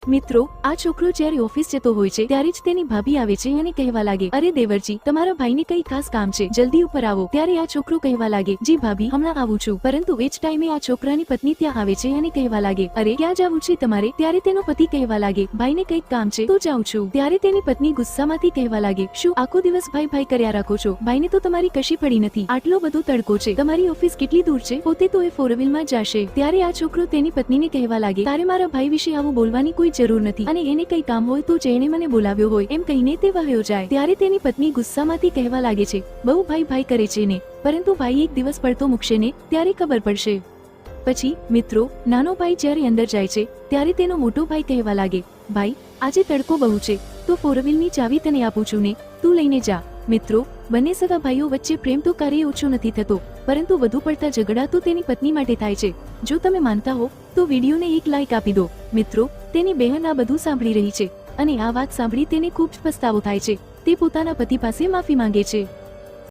મિત્રો, આ છોકરો જ્યારે ઓફિસ જતો હોય છે ત્યારે જ તેની ભાભી આવે છે અને કહેવા લાગે, અરે દેવરજી, તમારા ભાઈને કઈ ખાસ કામ છે, જલ્દી ઉપર આવો. ત્યારે આ છોકરો કહેવા લાગે, જી ભાભી, હમણાં આવું છું. પરંતુ એ જ ટાઈમે આ છોકરાની પત્ની ત્યાં આવે છે અને કહેવા લાગે, અરે ક્યાં જવું છે તમારે? ત્યારે તેનો પતિ કહેવા લાગે, ભાઈને કઈક કામ છે તો જાઉં છું. ત્યારે તેની પત્ની ગુસ્સામાંથી કહેવા લાગે, શું આખો દિવસ ભાઈ ભાઈ કર્યા રાખો છો? ભાઈને તો તમારી કશી પડી નથી. આટલો બધો તડકો છે, તમારી ઓફિસ કેટલી દૂર છે? પોતે તો એ 4-wheelમાં જશે. ત્યારે આ છોકરો તેની પત્નીને કહેવા લાગે, તારે મારા ભાઈ વિશે આવું બોલવાની કોઈ જરૂર નથી અને એને કઈ કામ હોય તો જેણે મને બોલાવ્યો હોય એમ કહીને તે વહ્યો જાય. ત્યારે તેની પત્ની ગુસ્સામાંથી કહેવા લાગે છે, બહુ ભાઈ ભાઈ કરે છે ને, પરંતુ ભાઈ એક દિવસ પડતો મૂકશે ને ત્યારે ખબર પડશે. પછી મિત્રો, નાનો ભાઈ જ્યારે અંદર જાય છે ત્યારે તેનો મોટો ભાઈ કહેવા લાગે, ભાઈ, આજે તડકો બહુ છે તો 4-wheelની ચાવી તને આપું છું ને, તું લઈને જા. મિત્રો, બંને સગા ભાઈઓ વચ્ચે પ્રેમ તો ક્યારેય ઓછો નથી થતો, પરંતુ વધુ પડતા ઝઘડા તો તેની પત્ની માટે થાય છે. જો તમે માનતા હો તો વિડીયોને એક લાઈક આપી દો. મિત્રો, તેની બહેન આ બધું સાંભળી રહી છે અને આ વાત સાંભળી તેને ખૂબ જ પસ્તાવો થાય છે. તે પોતાના પતિ પાસે માફી માંગે છે.